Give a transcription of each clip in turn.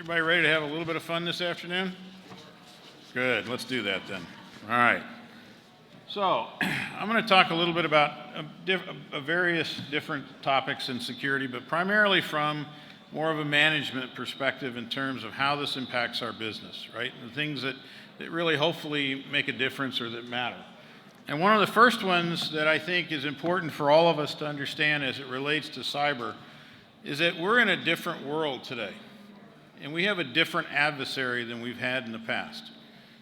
Everybody ready to have a little bit of fun this afternoon? Good, let's do that then. All right. So, I'm going to talk a little bit about various different topics in security, but primarily from more of a management perspective in terms of how this impacts our business, right? And the things that really hopefully make a difference or that matter. And one of the first ones that I think is important for all of us to understand as it relates to cyber is that we're in a different world today. And we have a different adversary than we've had in the past.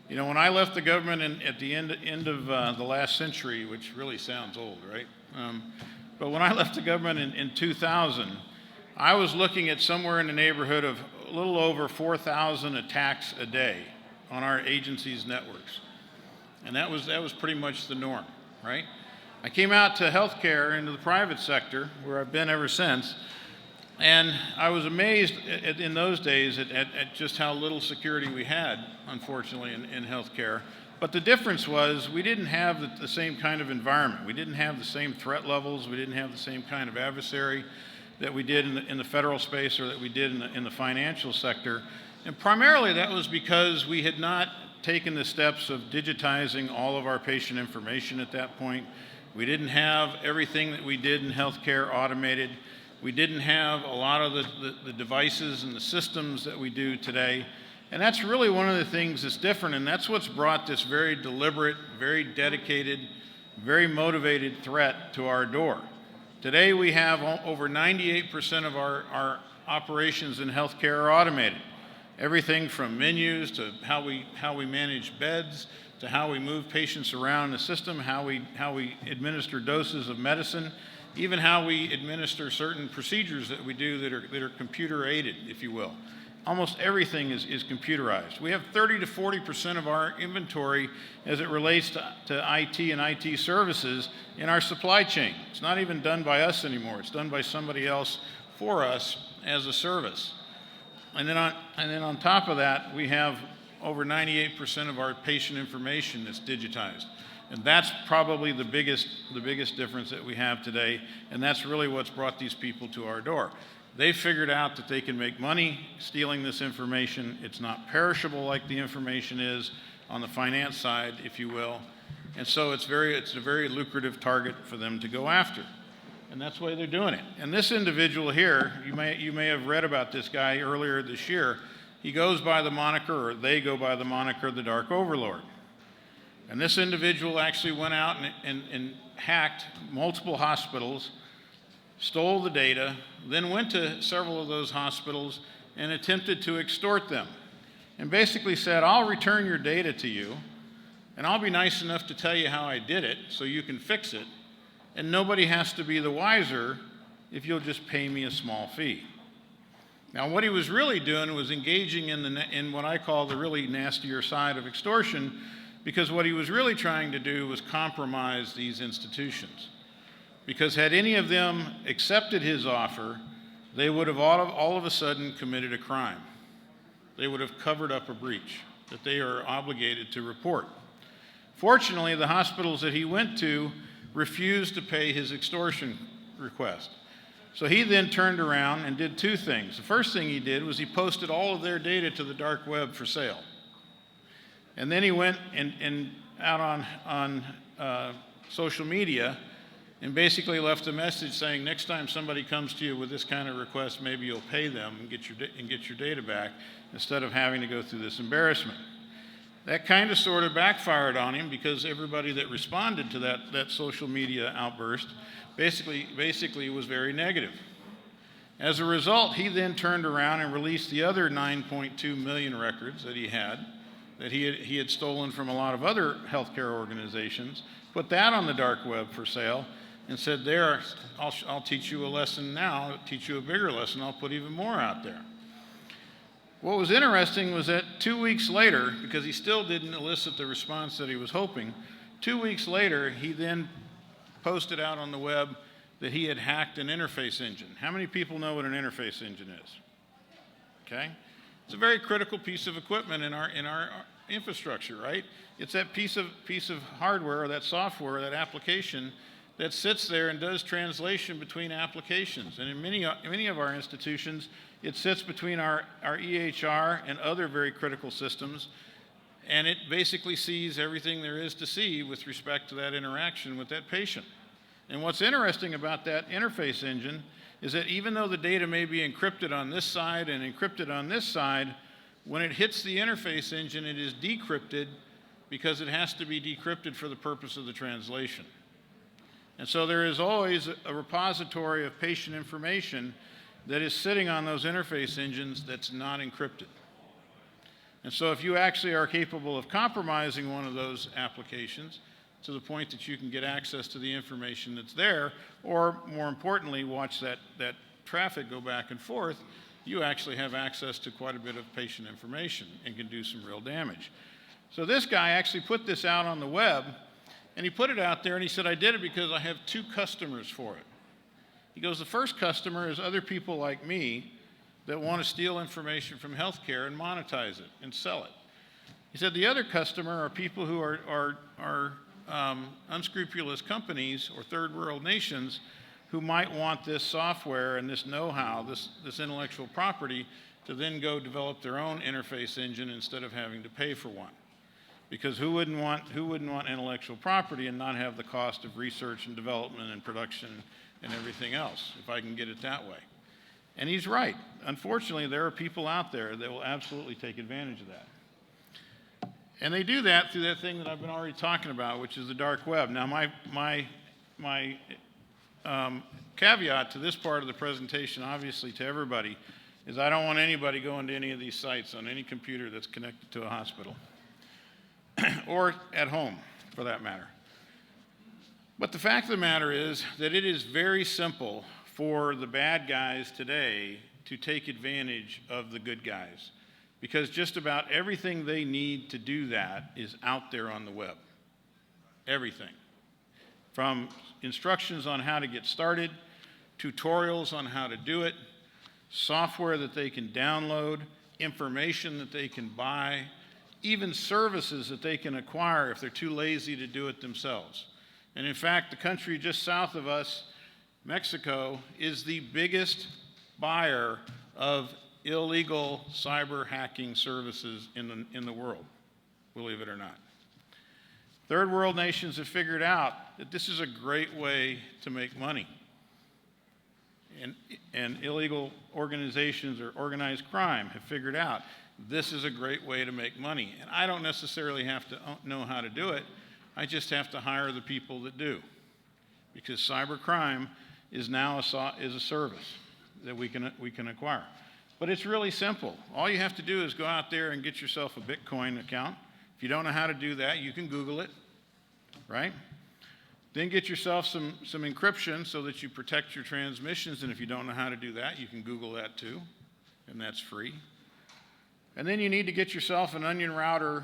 You know, when I left the government at the end of the last century, which really sounds old, right? But when I left the government in 2000, I was looking at somewhere in the neighborhood of a little over 4,000 attacks a day on our agency's networks. And that was pretty much the norm, right? I came out to healthcare into the private sector, where I've been ever since, and I was amazed in those days at just how little security we had, unfortunately, in healthcare. But the difference was we didn't have the same kind of environment. We didn't have the same threat levels. We didn't have the same kind of adversary that we did in the federal space or that we did in the financial sector. And primarily that was because we had not taken the steps of digitizing all of our patient information at that point. We didn't have everything that we did in healthcare automated. We didn't have a lot of the devices and the systems that we do today. And that's really one of the things that's different, and that's what's brought this very deliberate, very dedicated, very motivated threat to our door. Today we have over 98% of our operations in healthcare are automated. Everything from menus to how we manage beds, to how we move patients around the system, how we administer doses of medicine, even how we administer certain procedures that we do that are computer aided, if you will. Almost everything is computerized. We have 30 to 40% of our inventory as it relates to IT and IT services in our supply chain. It's not even done by us anymore. It's done by somebody else for us as a service. And then on top of that, we have over 98% of our patient information that's digitized. And that's probably the biggest difference that we have today, and that's really what's brought these people to our door. They figured out that they can make money stealing this information. It's not perishable like the information is on the finance side, if you will. And so it's a very lucrative target for them to go after. And that's why they're doing it. And this individual here, you may have read about this guy earlier this year. He goes by the moniker, or they go by the moniker, the Dark Overlord. And this individual actually went out and hacked multiple hospitals, stole the data, then went to several of those hospitals and attempted to extort them. And basically said, I'll return your data to you, and I'll be nice enough to tell you how I did it so you can fix it, and nobody has to be the wiser if you'll just pay me a small fee. Now, what he was really doing was engaging in what I call the really nastier side of extortion, because what he was really trying to do was compromise these institutions. Because had any of them accepted his offer, they would have all of a sudden committed a crime. They would have covered up a breach that they are obligated to report. Fortunately, the hospitals that he went to refused to pay his extortion request. So he then turned around and did two things. The first thing he did was he posted all of their data to the dark web for sale. And then he went and out on social media and basically left a message saying, next time somebody comes to you with this kind of request, maybe you'll pay them and get your data back instead of having to go through this embarrassment. That kind of sort of backfired on him because everybody that responded to that social media outburst basically was very negative. As a result, he then turned around and released the other 9.2 million records that he had stolen from a lot of other healthcare organizations, put that on the dark web for sale, and said, there, I'll teach you a lesson now, I'll teach you a bigger lesson, I'll put even more out there. What was interesting was that 2 weeks later, because he still didn't elicit the response that he was hoping, 2 weeks later, he then posted out on the web that he had hacked an interface engine. How many people know what an interface engine is? Okay? It's a very critical piece of equipment in our infrastructure, right? It's that piece of hardware or that software, that application that sits there and does translation between applications. And in many of our institutions, it sits between our EHR and other very critical systems, and it basically sees everything there is to see with respect to that interaction with that patient. And what's interesting about that interface engine is that even though the data may be encrypted on this side and encrypted on this side, when it hits the interface engine, it is decrypted because it has to be decrypted for the purpose of the translation. And so there is always a repository of patient information that is sitting on those interface engines that's not encrypted. And so if you actually are capable of compromising one of those applications to the point that you can get access to the information that's there, or more importantly, watch that traffic go back and forth, you actually have access to quite a bit of patient information and can do some real damage. So this guy actually put this out on the web, and he put it out there and he said, I did it because I have 2 customers for it. He goes, the first customer is other people like me that want to steal information from healthcare and monetize it and sell it. He said the other customer are people who are unscrupulous companies or third world nations who might want this software and this know-how, this intellectual property, to then go develop their own interface engine instead of having to pay for one. Because who wouldn't want intellectual property and not have the cost of research and development and production and everything else, if I can get it that way? And he's right. Unfortunately, there are people out there that will absolutely take advantage of that. And they do that through that thing that I've been already talking about, which is the dark web. Now, my caveat to this part of the presentation, obviously to everybody, is I don't want anybody going to any of these sites on any computer that's connected to a hospital. Or at home, for that matter. But the fact of the matter is that it is very simple for the bad guys today to take advantage of the good guys, because just about everything they need to do that is out there on the web. Everything. From instructions on how to get started, tutorials on how to do it, software that they can download, information that they can buy, even services that they can acquire if they're too lazy to do it themselves. And in fact, the country just south of us, Mexico, is the biggest buyer of illegal cyber hacking services in the world, believe it or not. Third world nations have figured out that this is a great way to make money. And illegal organizations or organized crime have figured out this is a great way to make money. And I don't necessarily have to know how to do it. I just have to hire the people that do. Because cybercrime is now a service that we can acquire. But it's really simple. All you have to do is go out there and get yourself a Bitcoin account. If you don't know how to do that, you can Google it, right? Then get yourself some encryption so that you protect your transmissions. And if you don't know how to do that, you can Google that too, and that's free. And then you need to get yourself an onion router,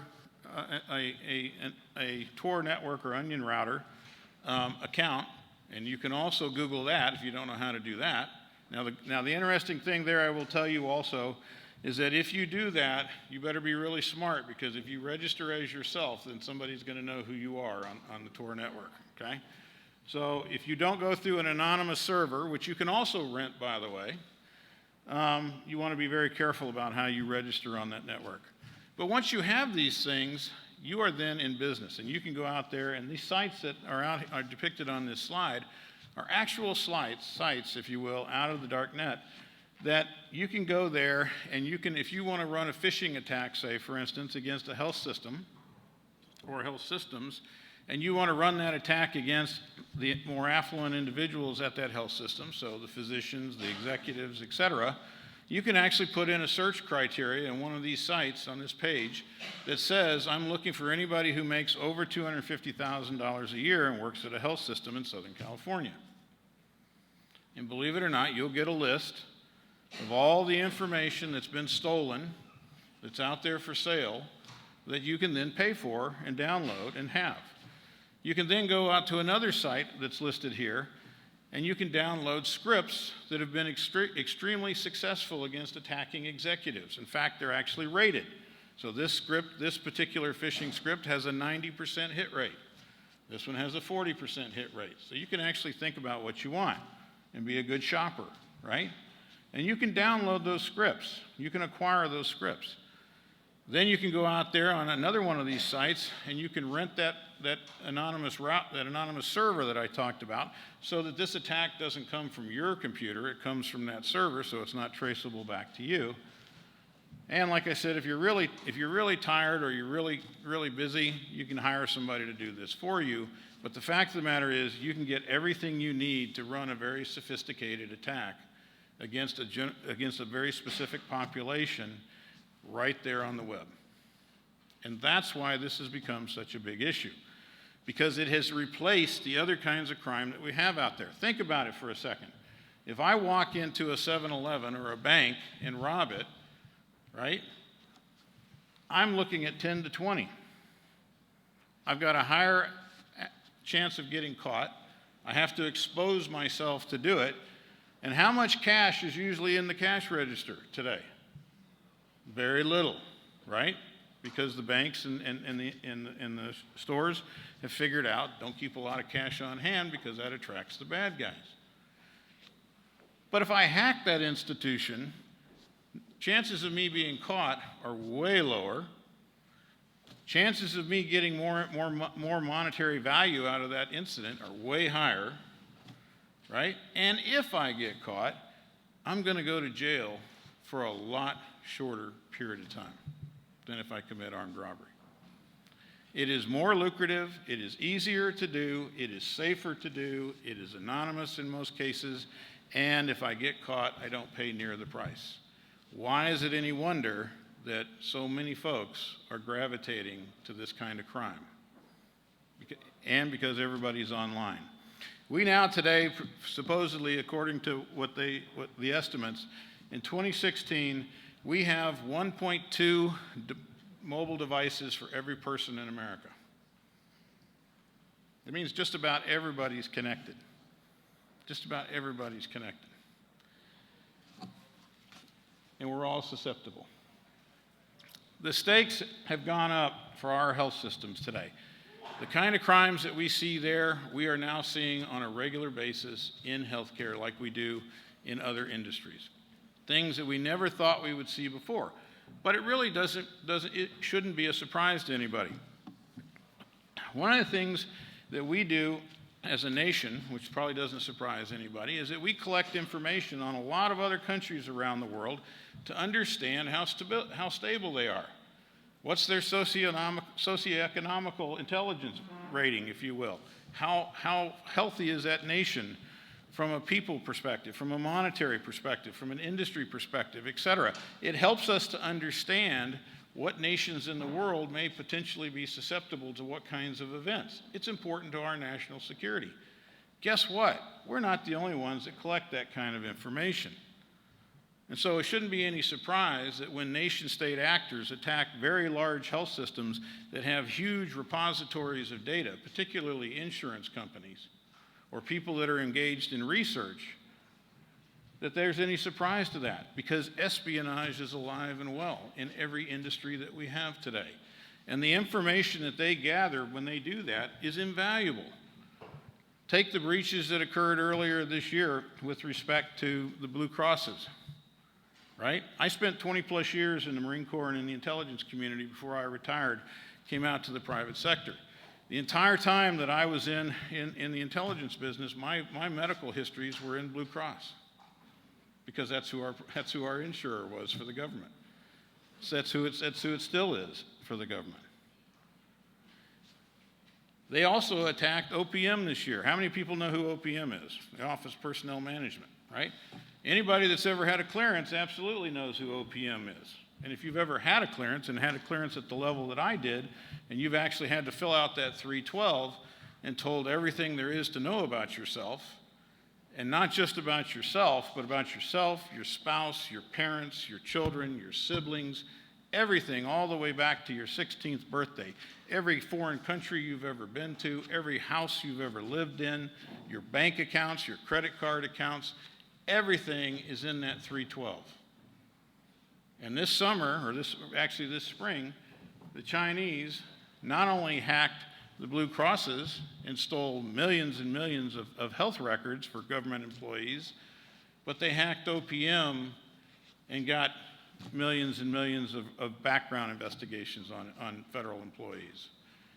a Tor network or onion router account, and you can also Google that if you don't know how to do that. Now the interesting thing there I will tell you also is that if you do that, you better be really smart, because if you register as yourself, then somebody's going to know who you are on the Tor network, okay? So if you don't go through an anonymous server, which you can also rent, by the way, you want to be very careful about how you register on that network. But once you have these things, you are then in business, and you can go out there, and these sites that are depicted on this slide are actual sites, if you will, out of the dark net, that you can go there and you can, if you want to run a phishing attack, say, for instance, against a health system or health systems, and you want to run that attack against the more affluent individuals at that health system, so the physicians, the executives, et cetera, you can actually put in a search criteria in one of these sites on this page that says, I'm looking for anybody who makes over $250,000 a year and works at a health system in Southern California. And believe it or not, you'll get a list of all the information that's been stolen, that's out there for sale, that you can then pay for and download and have. You can then go out to another site that's listed here, and you can download scripts that have been extremely successful against attacking executives. In fact, they're actually rated. So this particular phishing script has a 90% hit rate. This one has a 40% hit rate. So you can actually think about what you want and be a good shopper, right? And you can download those scripts. You can acquire those scripts. Then you can go out there on another one of these sites and you can rent that anonymous route, that anonymous server that I talked about, so that this attack doesn't come from your computer, it comes from that server, so it's not traceable back to you. And like I said, if you're really tired or you're really busy, you can hire somebody to do this for you. But the fact of the matter is, you can get everything you need to run a very sophisticated attack against a very specific population right there on the web. And that's why this has become such a big issue, because it has replaced the other kinds of crime that we have out there. Think about it for a second. If I walk into a 7-Eleven or a bank and rob it, right, I'm looking at 10 to 20. I've got a higher chance of getting caught. I have to expose myself to do it. And how much cash is usually in the cash register today? Very little, right? Because the banks and the stores have figured out, don't keep a lot of cash on hand because that attracts the bad guys. But if I hack that institution, chances of me being caught are way lower. Chances of me getting more monetary value out of that incident are way higher, right? And if I get caught, I'm going to go to jail for a lot shorter period of time than if I commit armed robbery. It is more lucrative, it is easier to do, it is safer to do, it is anonymous in most cases, and if I get caught, I don't pay near the price. Why is it any wonder that so many folks are gravitating to this kind of crime? And because everybody's online. We now today, supposedly according to what the estimates, in 2016, we have 1.2 mobile devices for every person in America. It means just about everybody's connected. Just about everybody's connected. And we're all susceptible. The stakes have gone up for our health systems today. The kind of crimes that we see there, we are now seeing on a regular basis in healthcare like we do in other industries. Things that we never thought we would see before. But it really it shouldn't be a surprise to anybody. One of the things that we do as a nation, which probably doesn't surprise anybody, is that we collect information on a lot of other countries around the world to understand how stable they are. What's their socioeconomical intelligence rating, if you will? How healthy is that nation from a people perspective, from a monetary perspective, from an industry perspective, et cetera? It helps us to understand what nations in the world may potentially be susceptible to what kinds of events. It's important to our national security. Guess what? We're not the only ones that collect that kind of information. And so it shouldn't be any surprise that when nation-state actors attack very large health systems that have huge repositories of data, particularly insurance companies or people that are engaged in research, that there's any surprise to that, because espionage is alive and well in every industry that we have today. And the information that they gather when they do that is invaluable. Take the breaches that occurred earlier this year with respect to the Blue Crosses, right? I spent 20 plus years in the Marine Corps and in the intelligence community before I retired, came out to the private sector. The entire time that I was in the intelligence business, my medical histories were in Blue Cross, because that's who our insurer was for the government. So that's who it still is for the government. They also attacked OPM this year. How many people know who OPM is? The Office of Personnel Management, right? Anybody that's ever had a clearance absolutely knows who OPM is. And if you've ever had a clearance and had a clearance at the level that I did, and you've actually had to fill out that 312 and told everything there is to know about yourself, and not just about yourself, but about yourself, your spouse, your parents, your children, your siblings, everything all the way back to your 16th birthday, every foreign country you've ever been to, every house you've ever lived in, your bank accounts, your credit card accounts, everything is in that 312. And this summer, or this spring, the Chinese not only hacked the Blue Crosses and stole millions and millions of health records for government employees, but they hacked OPM and got millions and millions of background investigations on federal employees.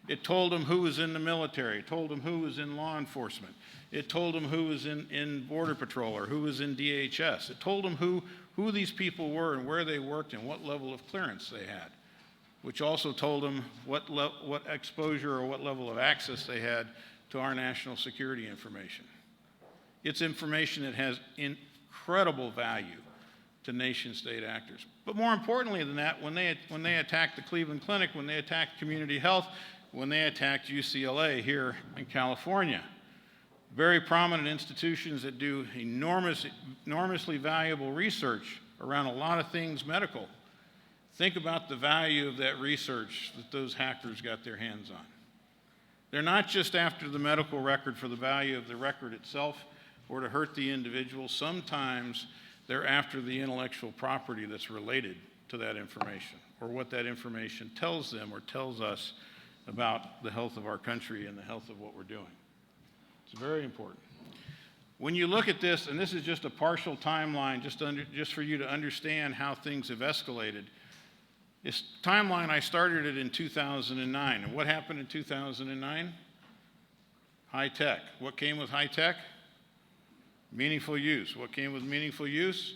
It told them who was in the military. It told them who was in law enforcement. It told them who was in Border Patrol or who was in DHS. It told them who these people were and where they worked and what level of clearance they had, which also told them what exposure or what level of access they had to our national security information. It's information that has incredible value to nation-state actors. But more importantly than that, when they attacked the Cleveland Clinic, when they attacked Community Health, when they attacked UCLA here in California, very prominent institutions that do enormously valuable research around a lot of things medical. Think about the value of that research that those hackers got their hands on. They're not just after the medical record for the value of the record itself or to hurt the individual. Sometimes they're after the intellectual property that's related to that information or what that information tells them or tells us about the health of our country and the health of what we're doing. It's very important. When you look at this, and this is just a partial timeline just for you to understand how things have escalated. This timeline, I started it in 2009. And what happened in 2009? High tech. What came with high tech? Meaningful use. What came with meaningful use?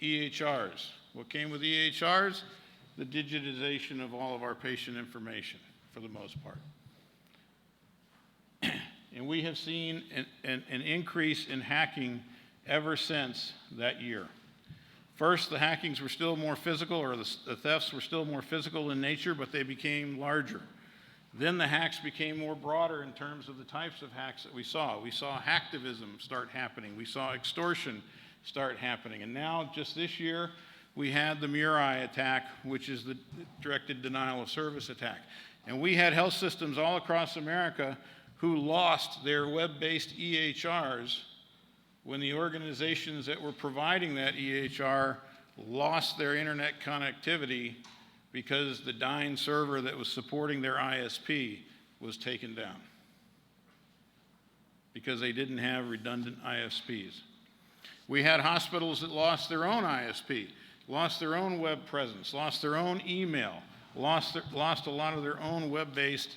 EHRs. What came with EHRs? The digitization of all of our patient information, for the most part. And we have seen an increase in hacking ever since that year. First, the hackings were still more physical, or the thefts were still more physical in nature, but they became larger. Then the hacks became more broader in terms of the types of hacks that we saw. We saw hacktivism start happening. We saw extortion start happening. And now, just this year, we had the Murai attack, which is the directed denial of service attack. And we had health systems all across America who lost their web-based EHRs when the organizations that were providing that EHR lost their internet connectivity because the dying server that was supporting their ISP was taken down because they didn't have redundant ISPs. We had hospitals that lost their own ISP, lost their own web presence, lost their own email, lost a lot of their own web-based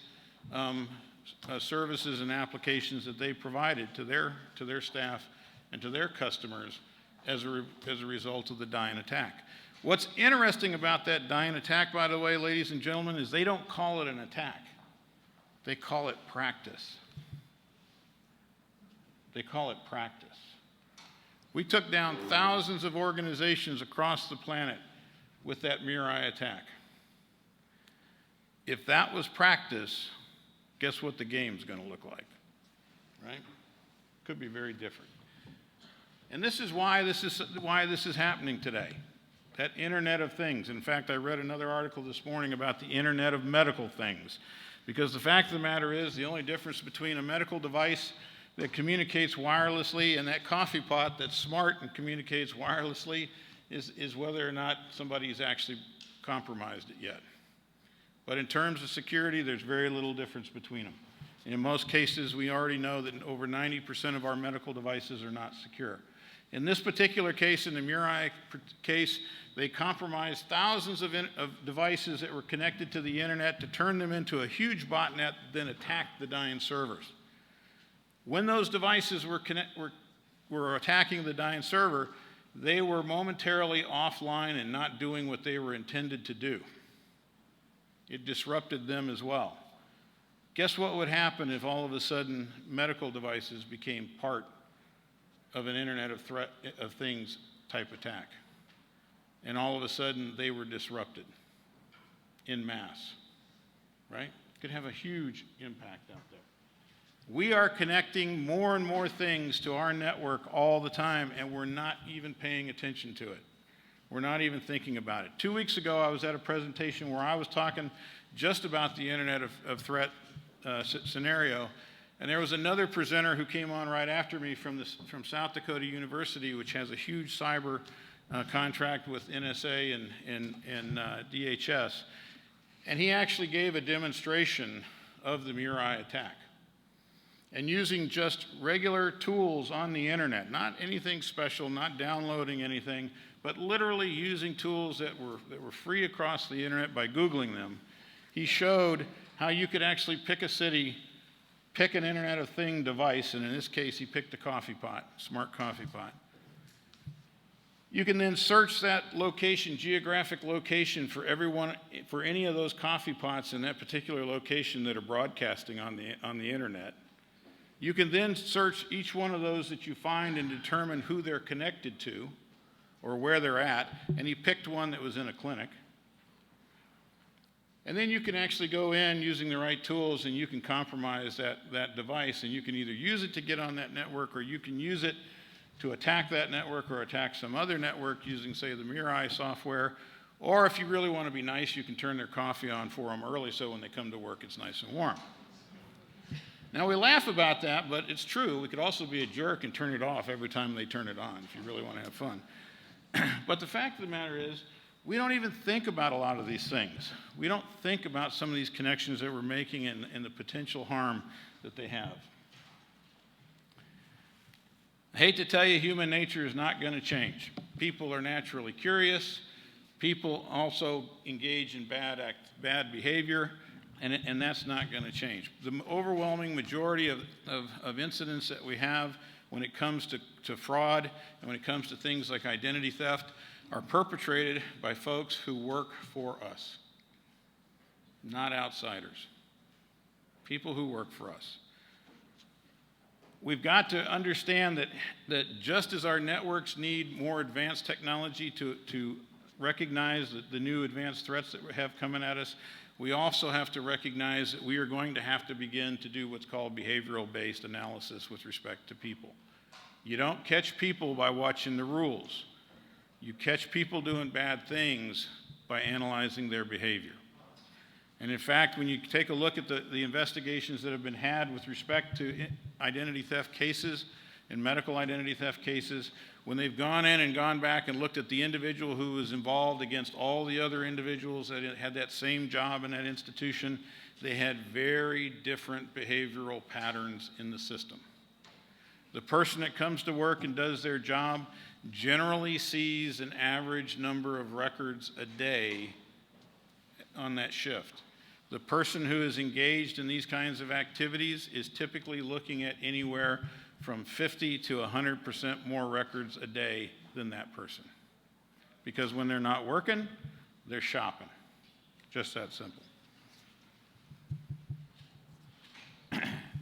services and applications that they provided to their staff and to their customers as a result of the Dyn attack. What's interesting about that Dyn attack, by the way, ladies and gentlemen, is they don't call it an attack. They call it practice. They call it practice. We took down thousands of organizations across the planet with that Murai attack. If that was practice, guess what the game's going to look like, right? Could be very different. And this is why this is happening today. That Internet of Things. In fact, I read another article this morning about the Internet of Medical Things. Because the fact of the matter is, the only difference between a medical device that communicates wirelessly and that coffee pot that's smart and communicates wirelessly is whether or not somebody's actually compromised it yet. But in terms of security, there's very little difference between them. In most cases, we already know that over 90% of our medical devices are not secure. In this particular case, in the Murai case, they compromised thousands of devices that were connected to the internet to turn them into a huge botnet, then attack the Dyn servers. When those devices were attacking the Dyn server, they were momentarily offline and not doing what they were intended to do. It disrupted them as well. Guess what would happen if all of a sudden medical devices became part of an Internet of Things type attack? And all of a sudden they were disrupted en masse, right? Could have a huge impact out there. We are connecting more and more things to our network all the time, and we're not even paying attention to it. We're not even thinking about it. 2 weeks ago, I was at a presentation where I was talking just about the Internet of Threat scenario, and there was another presenter who came on right after me from South Dakota University, which has a huge cyber contract with NSA and DHS, and he actually gave a demonstration of the Mirai attack. And using just regular tools on the internet, not anything special, not downloading anything, but literally using tools that were free across the internet by Googling them, he showed how you could actually pick a city, pick an Internet of Thing device, and in this case, he picked a coffee pot, smart coffee pot. You can then search that location, geographic location, for any of those coffee pots in that particular location that are broadcasting on the internet. You can then search each one of those that you find and determine who they're connected to or where they're at, and he picked one that was in a clinic. And then you can actually go in using the right tools and you can compromise that device, and you can either use it to get on that network, or you can use it to attack that network or attack some other network using, say, the Mirai software. Or if you really want to be nice, you can turn their coffee on for them early so when they come to work it's nice and warm. Now, we laugh about that, but it's true. We could also be a jerk and turn it off every time they turn it on if you really want to have fun. But the fact of the matter is, we don't even think about a lot of these things. We don't think about some of these connections that we're making and the potential harm that they have. I hate to tell you, human nature is not going to change. People are naturally curious. People also engage in bad behavior, and that's not going to change. The overwhelming majority of incidents that we have when it comes to fraud and when it comes to things like identity theft are perpetrated by folks who work for us, not outsiders. People who work for us. We've got to understand that just as our networks need more advanced technology to recognize the new advanced threats that we have coming at us, we also have to recognize that we are going to have to begin to do what's called behavioral-based analysis with respect to people. You don't catch people by watching the rules. You catch people doing bad things by analyzing their behavior. And in fact, when you take a look at the investigations that have been had with respect to identity theft cases and medical identity theft cases, when they've gone in and gone back and looked at the individual who was involved against all the other individuals that had that same job in that institution, they had very different behavioral patterns in the system. The person that comes to work and does their job generally sees an average number of records a day on that shift. The person who is engaged in these kinds of activities is typically looking at anywhere from 50 to 100% more records a day than that person. Because when they're not working, they're shopping. Just that simple.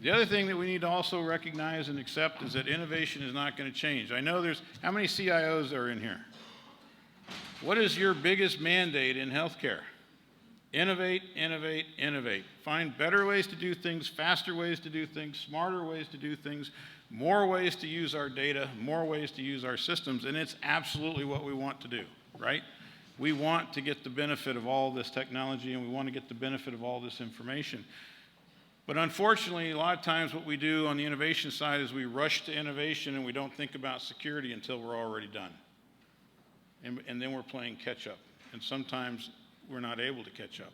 The other thing that we need to also recognize and accept is that innovation is not going to change. I know how many CIOs are in here? What is your biggest mandate in healthcare? Innovate, innovate, innovate. Find better ways to do things, faster ways to do things, smarter ways to do things, more ways to use our data, more ways to use our systems, and it's absolutely what we want to do, right? We want to get the benefit of all this technology, and we want to get the benefit of all this information. But unfortunately, a lot of times what we do on the innovation side is we rush to innovation and we don't think about security until we're already done. And then we're playing catch up. And sometimes we're not able to catch up.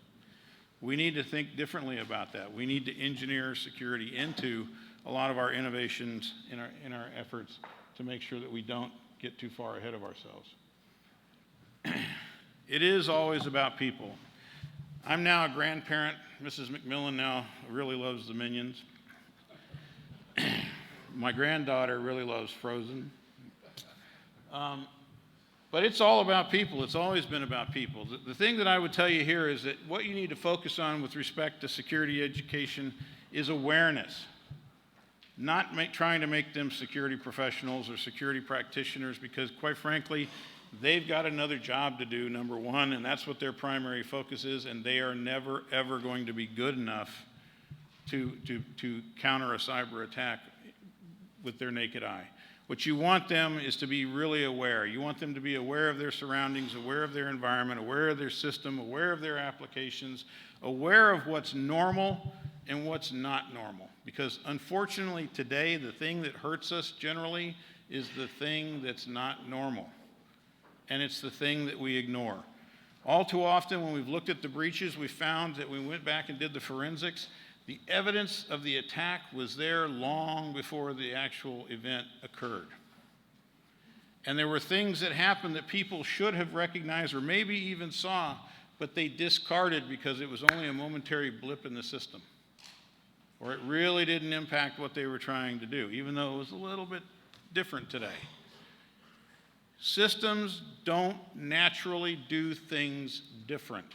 We need to think differently about that. We need to engineer security into a lot of our innovations in our efforts to make sure that we don't get too far ahead of ourselves. It is always about people. I'm now a grandparent. Mrs. McMillan now really loves the Minions. My granddaughter really loves Frozen. But it's all about people. It's always been about people. The thing that I would tell you here is that what you need to focus on with respect to security education is awareness. Not trying to make them security professionals or security practitioners, because quite frankly, they've got another job to do, number one, and that's what their primary focus is, and they are never, ever going to be good enough to counter a cyber attack with their naked eye. What you want them is to be really aware. You want them to be aware of their surroundings, aware of their environment, aware of their system, aware of their applications, aware of what's normal and what's not normal. Because unfortunately today, the thing that hurts us generally is the thing that's not normal. And it's the thing that we ignore. All too often when we've looked at the breaches, we found that when we went back and did the forensics, The evidence of the attack was there long before the actual event occurred. And there were things that happened that people should have recognized or maybe even saw, but they discarded because it was only a momentary blip in the system. Or it really didn't impact what they were trying to do, even though it was a little bit different today. Systems don't naturally do things different.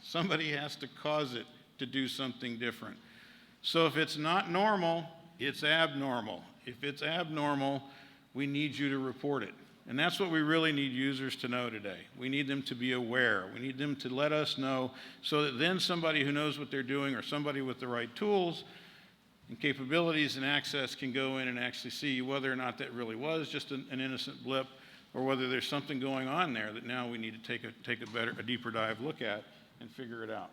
Somebody has to cause it to do something different. So if it's not normal, it's abnormal. If it's abnormal, we need you to report it. And that's what we really need users to know today. We need them to be aware. We need them to let us know so that then somebody who knows what they're doing or somebody with the right tools and capabilities and access can go in and actually see whether or not that really was just an innocent blip or whether there's something going on there that now we need to take a deeper dive look at and figure it out.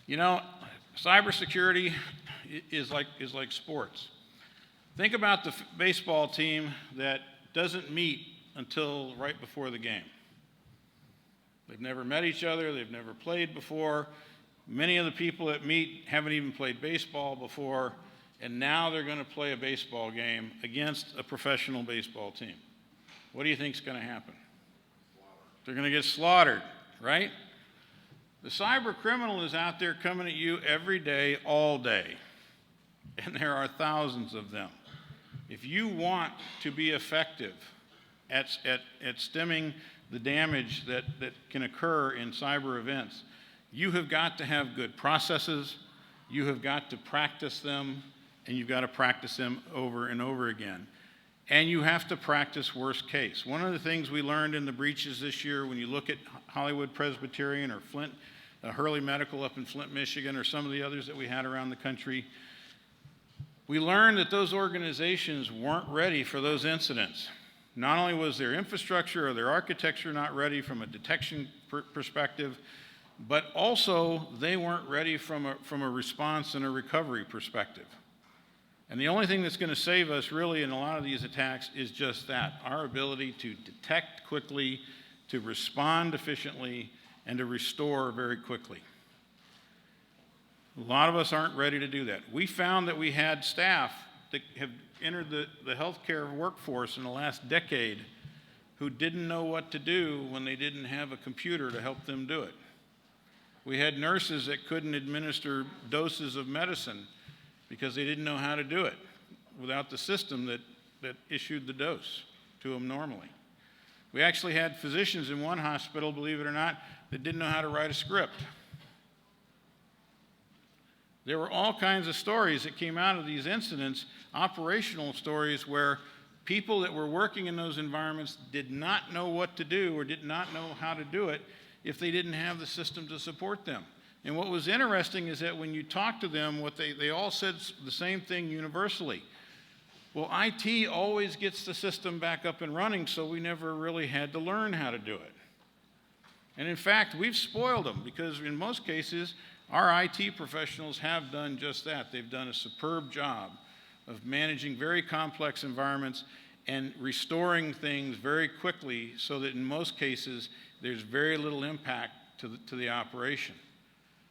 You know, cybersecurity is like sports. Think about the baseball team that doesn't meet until right before the game. They've never met each other, they've never played before. Many of the people that meet haven't even played baseball before, and now they're going to play a baseball game against a professional baseball team. What do you think is going to happen? They're going to get slaughtered, right? The cyber criminal is out there coming at you every day, all day, and there are thousands of them. If you want to be effective at stemming the damage that can occur in cyber events, you have got to have good processes, you have got to practice them, and you've got to practice them over and over again. And you have to practice worst case. One of the things we learned in the breaches this year, when you look at Hollywood Presbyterian or Flint, Hurley Medical up in Flint, Michigan, or some of the others that we had around the country, we learned that those organizations weren't ready for those incidents. Not only was their infrastructure or their architecture not ready from a detection perspective, but also they weren't ready from a response and a recovery perspective. And the only thing that's going to save us really in a lot of these attacks is just that, our ability to detect quickly, to respond efficiently, and to restore very quickly. A lot of us aren't ready to do that. We found that we had staff that have entered the healthcare workforce in the last decade who didn't know what to do when they didn't have a computer to help them do it. We had nurses that couldn't administer doses of medicine because they didn't know how to do it without the system that issued the dose to them normally. We actually had physicians in one hospital, believe it or not, that didn't know how to write a script. There were all kinds of stories that came out of these incidents, operational stories where people that were working in those environments did not know what to do or did not know how to do it if they didn't have the system to support them. And what was interesting is that when you talk to them, what they all said the same thing universally. Well, IT always gets the system back up and running, so we never really had to learn how to do it. And in fact, we've spoiled them because in most cases, our IT professionals have done just that. They've done a superb job of managing very complex environments and restoring things very quickly so that in most cases, there's very little impact to the operation.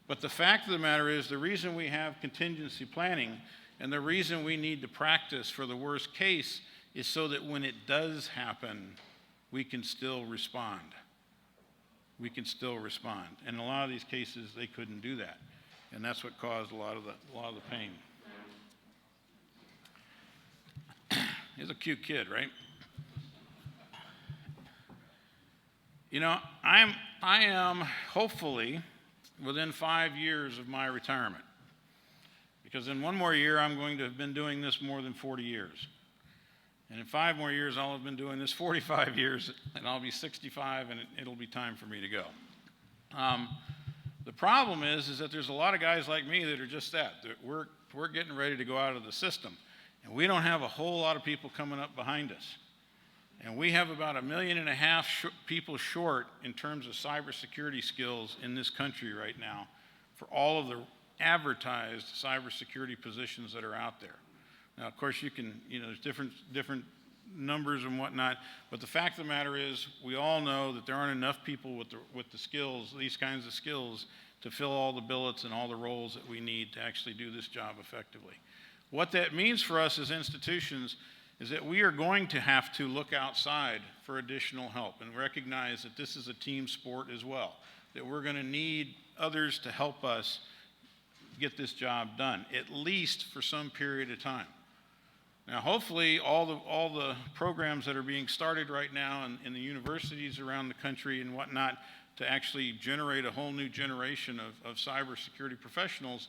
But the fact of the matter is, the reason we have contingency planning and the reason we need to practice for the worst case is so that when it does happen, we can still respond. We can still respond. And in a lot of these cases, they couldn't do that. And that's what caused a lot of the pain. He's a cute kid, right? You know, I am hopefully within 5 years of my retirement. Because in one more year, I'm going to have been doing this more than 40 years. And in 5 more years, I'll have been doing this 45 years, and I'll be 65, and it'll be time for me to go. The problem is that there's a lot of guys like me that are just that we're getting ready to go out of the system, and we don't have a whole lot of people coming up behind us. And we have about 1.5 million people short in terms of cybersecurity skills in this country right now for all of the advertised cybersecurity positions that are out there. Now, of course, there's different numbers and whatnot, but the fact of the matter is we all know that there aren't enough people with the skills, these kinds of skills, to fill all the billets and all the roles that we need to actually do this job effectively. What that means for us as institutions is that we are going to have to look outside for additional help and recognize that this is a team sport as well, that we're going to need others to help us get this job done, at least for some period of time. Now, hopefully, all the programs that are being started right now in the universities around the country and whatnot to actually generate a whole new generation of cybersecurity professionals,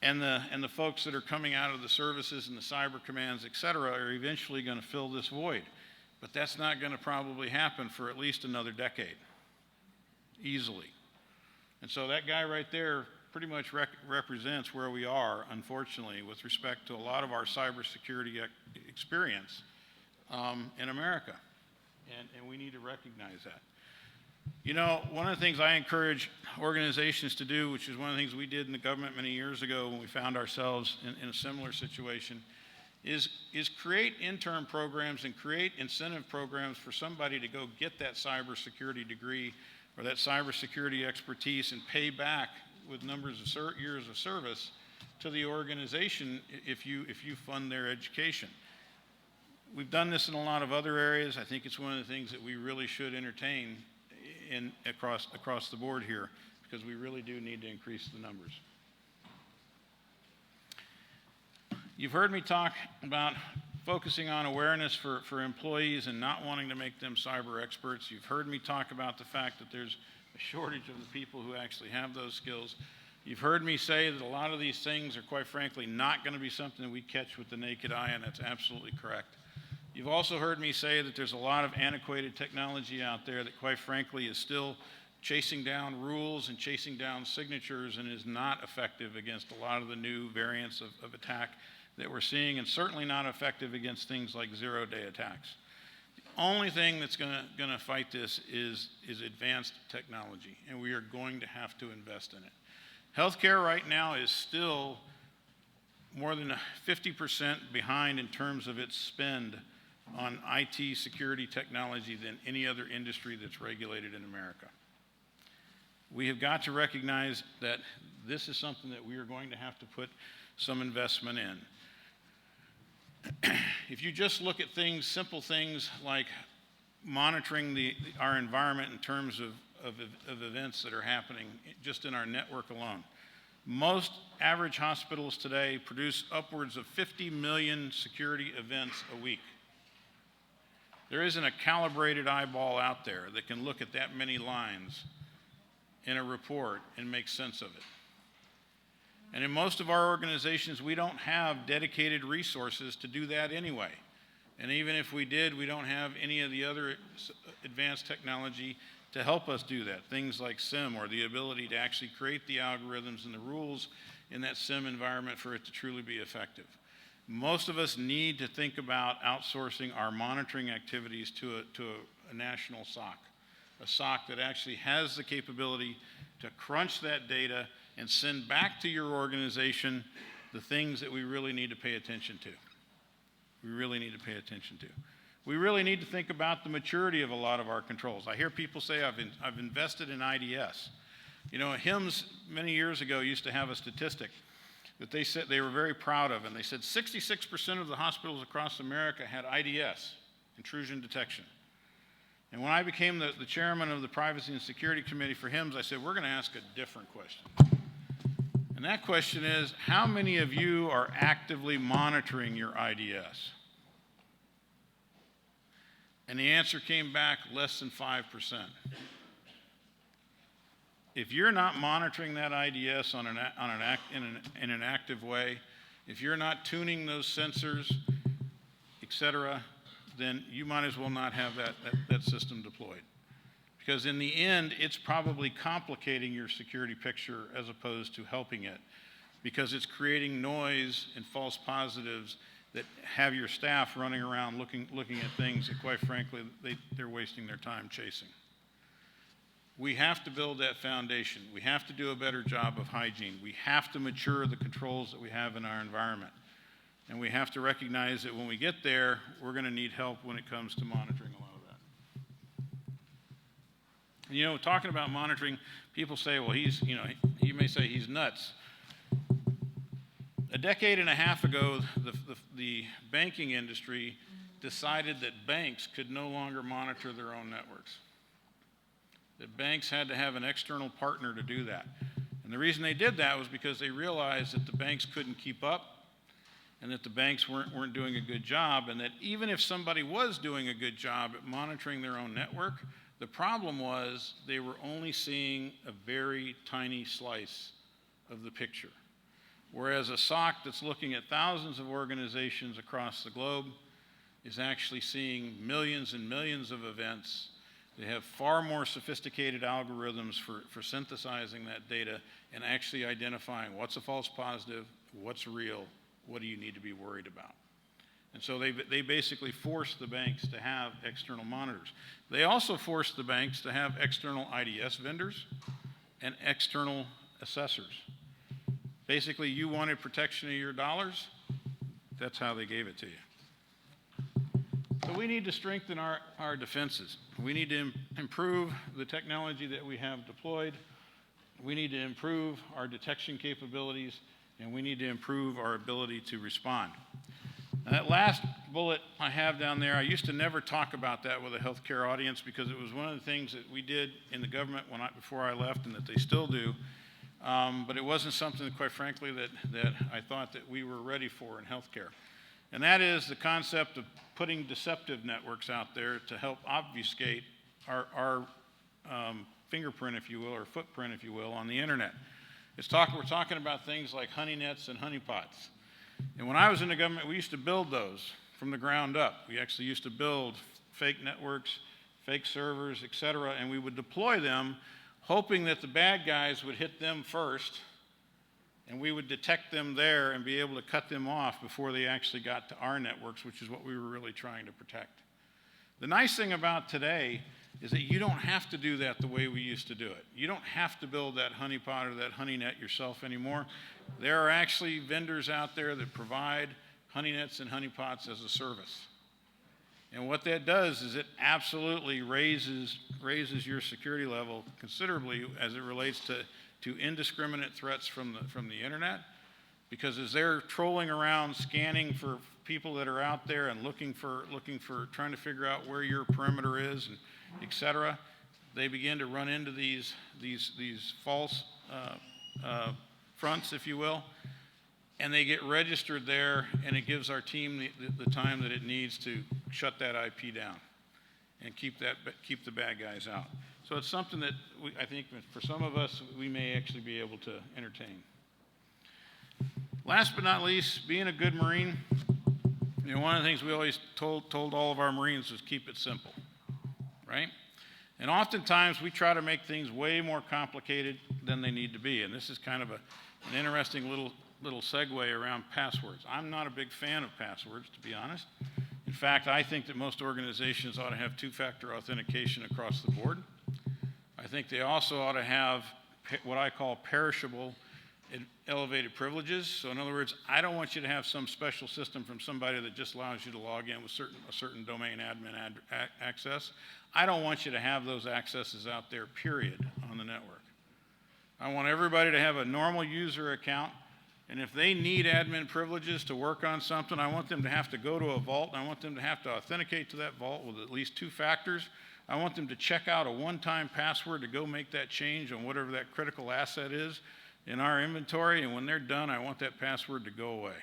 and the folks that are coming out of the services and the cyber commands, et cetera, are eventually going to fill this void. But that's not going to probably happen for at least another decade, easily. And so that guy right there pretty much represents where we are, unfortunately, with respect to a lot of our cybersecurity experience in America. And we need to recognize that. You know, one of the things I encourage organizations to do, which is one of the things we did in the government many years ago when we found ourselves in a similar situation, is create intern programs and create incentive programs for somebody to go get that cybersecurity degree or that cybersecurity expertise and pay back with numbers of years of service to the organization if you fund their education. We've done this in a lot of other areas. I think it's one of the things that we really should entertain across the board here, because we really do need to increase the numbers. You've heard me talk about focusing on awareness for employees and not wanting to make them cyber experts. You've heard me talk about the fact that there's a shortage of the people who actually have those skills. You've heard me say that a lot of these things are, quite frankly, not going to be something that we catch with the naked eye, and that's absolutely correct. You've also heard me say that there's a lot of antiquated technology out there that, quite frankly, is still chasing down rules and chasing down signatures and is not effective against a lot of the new variants of attack that we're seeing, and certainly not effective against things like zero-day attacks. The only thing that's going to fight this is advanced technology, and we are going to have to invest in it. Healthcare right now is still more than 50% behind in terms of its spend on IT security technology than any other industry that's regulated in America. We have got to recognize that this is something that we are going to have to put some investment in. If you just look at things, simple things like monitoring our environment in terms of events that are happening just in our network alone, most average hospitals today produce upwards of 50 million security events a week. There isn't a calibrated eyeball out there that can look at that many lines in a report and make sense of it. And in most of our organizations, we don't have dedicated resources to do that anyway. And even if we did, we don't have any of the other advanced technology to help us do that. Things like SIM, or the ability to actually create the algorithms and the rules in that SIM environment for it to truly be effective. Most of us need to think about outsourcing our monitoring activities to a national SOC, a SOC that actually has the capability to crunch that data and send back to your organization the things that we really need to pay attention to. We really need to pay attention to. We really need to think about the maturity of a lot of our controls. I hear people say, I've invested in IDS. You know, HIMSS many years ago used to have a statistic that they said they were very proud of, and they said 66% of the hospitals across America had IDS, intrusion detection. And when I became the chairman of the Privacy and Security Committee for HIMSS, I said, we're going to ask a different question. And that question is, how many of you are actively monitoring your IDS? And the answer came back less than 5%. If you're not monitoring that IDS in an active way, if you're not tuning those sensors, et cetera, then you might as well not have that system deployed. Because in the end, it's probably complicating your security picture as opposed to helping it, because it's creating noise and false positives that have your staff running around looking at things that, quite frankly, they're wasting their time chasing. We have to build that foundation. We have to do a better job of hygiene. We have to mature the controls that we have in our environment. And we have to recognize that when we get there, we're going to need help when it comes to monitoring a lot of that. You know, talking about monitoring, people say, well, you may say he's nuts. A decade and a half ago, the banking industry decided that banks could no longer monitor their own networks. That banks had to have an external partner to do that. And the reason they did that was because they realized that the banks couldn't keep up and that the banks weren't doing a good job, and that even if somebody was doing a good job at monitoring their own network, the problem was they were only seeing a very tiny slice of the picture. Whereas a SOC that's looking at thousands of organizations across the globe is actually seeing millions and millions of events. They have far more sophisticated algorithms for synthesizing that data and actually identifying what's a false positive, what's real, what do you need to be worried about. And so they basically force the banks to have external monitors. They also force the banks to have external IDS vendors and external assessors. Basically, you wanted protection of your dollars, that's how they gave it to you. So we need to strengthen our defenses. We need to improve the technology that we have deployed. We need to improve our detection capabilities, and we need to improve our ability to respond. And that last bullet I have down there, I used to never talk about that with a healthcare audience because it was one of the things that we did in the government before I left, and that they still do. But it wasn't something, quite frankly, that I thought that we were ready for in healthcare. And that is the concept of putting deceptive networks out there to help obfuscate our fingerprint, if you will, or footprint, if you will, on the internet. We're talking about things like honey nets and honeypots. And when I was in the government, we used to build those from the ground up. We actually used to build fake networks, fake servers, et cetera, and we would deploy them hoping that the bad guys would hit them first, and we would detect them there and be able to cut them off before they actually got to our networks, which is what we were really trying to protect. The nice thing about today is that you don't have to do that the way we used to do it. You don't have to build that honeypot or that honey net yourself anymore. There are actually vendors out there that provide honey nets and honeypots as a service. And what that does is it absolutely raises your security level considerably as it relates to indiscriminate threats from the internet, because as they're trolling around scanning for people that are out there and looking for trying to figure out where your perimeter is and et cetera, they begin to run into these false fronts, if you will, and they get registered there, and it gives our team the time that it needs to shut that IP down and keep the bad guys out. So it's something that I think for some of us, we may actually be able to entertain. Last but not least, being a good Marine, one of the things we always told all of our Marines was keep it simple, right? And oftentimes we try to make things way more complicated than they need to be, and this is kind of an interesting little segue around passwords. I'm not a big fan of passwords, to be honest. In fact, I think that most organizations ought to have two-factor authentication across the board. I think they also ought to have what I call perishable elevated privileges. So in other words, I don't want you to have some special system from somebody that just allows you to log in with a certain domain admin access. I don't want you to have those accesses out there, period, on the network. I want everybody to have a normal user account, and if they need admin privileges to work on something, I want them to have to go to a vault, and I want them to have to authenticate to that vault with at least 2 factors. I want them to check out a one-time password to go make that change on whatever that critical asset is in our inventory, and when they're done, I want that password to go away.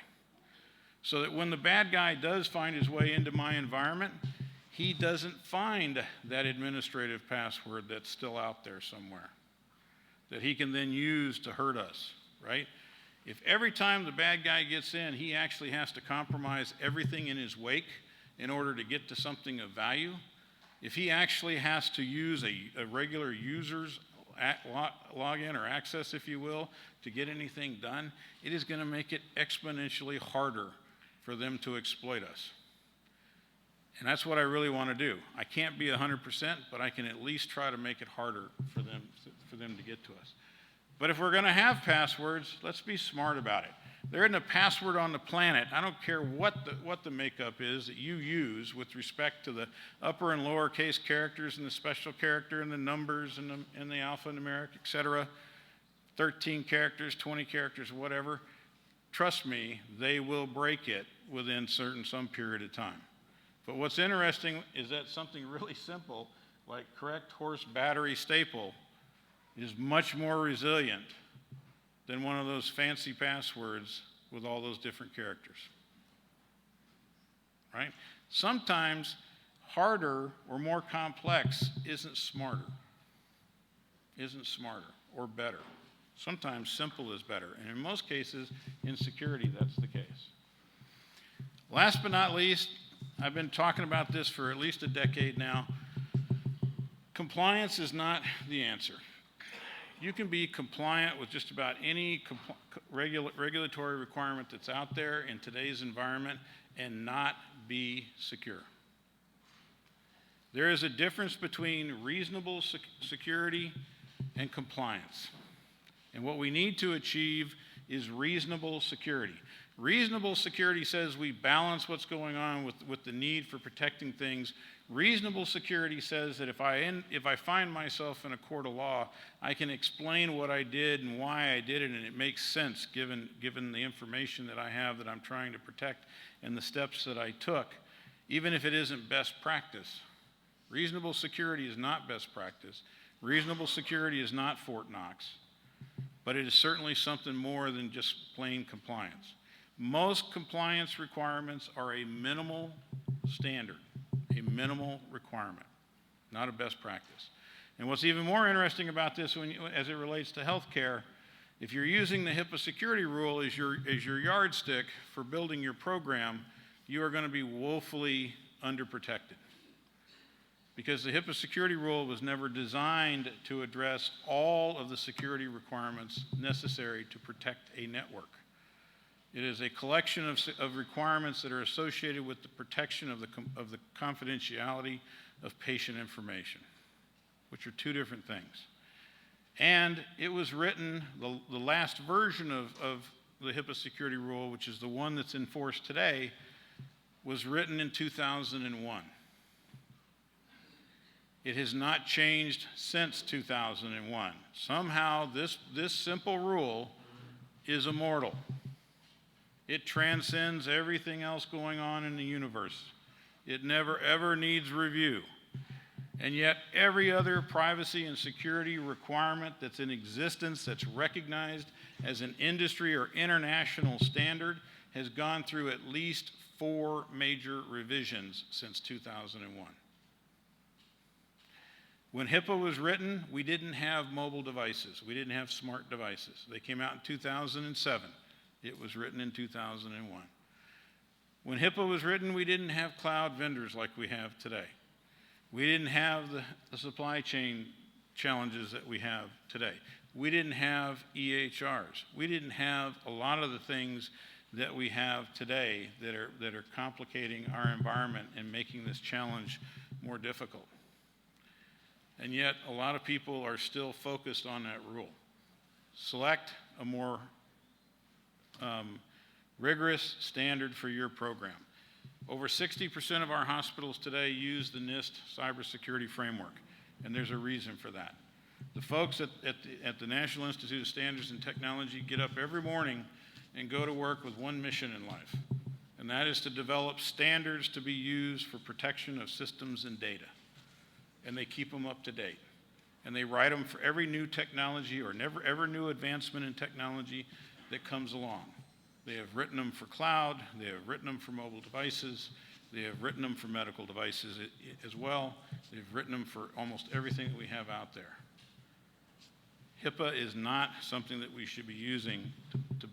So that when the bad guy does find his way into my environment, he doesn't find that administrative password that's still out there somewhere that he can then use to hurt us, right? If every time the bad guy gets in, he actually has to compromise everything in his wake in order to get to something of value, if he actually has to use a regular user's login or access, if you will, to get anything done, it is going to make it exponentially harder for them to exploit us. And that's what I really want to do. I can't be 100%, but I can at least try to make it harder for them to get to us. But if we're going to have passwords, let's be smart about it. There isn't a password on the planet, I don't care what the makeup is that you use with respect to the upper and lower case characters and the special character and the numbers and the alphanumeric, et cetera, 13 characters, 20 characters, whatever. Trust me, they will break it within some period of time. But what's interesting is that something really simple, like correct horse battery staple, is much more resilient than one of those fancy passwords with all those different characters, right? Sometimes harder or more complex isn't smarter or better. Sometimes simple is better, and in most cases, in security, that's the case. Last but not least, I've been talking about this for at least a decade now. Compliance is not the answer. You can be compliant with just about any regulatory requirement that's out there in today's environment and not be secure. There is a difference between reasonable security and compliance. And what we need to achieve is reasonable security. Reasonable security says we balance what's going on with the need for protecting things. Reasonable security says that if I find myself in a court of law, I can explain what I did and why I did it, and it makes sense given the information that I have that I'm trying to protect and the steps that I took, even if it isn't best practice. Reasonable security is not best practice. Reasonable security is not Fort Knox, but it is certainly something more than just plain compliance. Most compliance requirements are a minimal standard, a minimal requirement, not a best practice. And what's even more interesting about this as it relates to healthcare, if you're using the HIPAA security rule as your yardstick for building your program, you are going to be woefully underprotected. Because the HIPAA security rule was never designed to address all of the security requirements necessary to protect a network. It is a collection of requirements that are associated with the protection of the confidentiality of patient information, which are two different things. And it was written, the last version of the HIPAA security rule, which is the one that's in force today, was written in 2001. It has not changed since 2001. Somehow this simple rule is immortal. It transcends everything else going on in the universe. It never ever needs review. And yet every other privacy and security requirement that's in existence, that's recognized as an industry or international standard, has gone through at least 4 major revisions since 2001. When HIPAA was written, we didn't have mobile devices. We didn't have smart devices. They came out in 2007. It was written in 2001. When HIPAA was written, we didn't have cloud vendors like we have today. We didn't have the supply chain challenges that we have today. We didn't have EHRs. We didn't have a lot of the things that we have today that are complicating our environment and making this challenge more difficult. And yet, a lot of people are still focused on that rule. Select a more rigorous standard for your program. Over 60% of our hospitals today use the NIST cybersecurity framework, and there's a reason for that. The folks at the National Institute of Standards and Technology get up every morning and go to work with one mission in life, and that is to develop standards to be used for protection of systems and data. And they keep them up to date. And they write them for every new technology or every new advancement in technology that comes along. They have written them for cloud, they have written them for mobile devices, they have written them for medical devices as well. They've written them for almost everything that we have out there. HIPAA is not something that we should be using to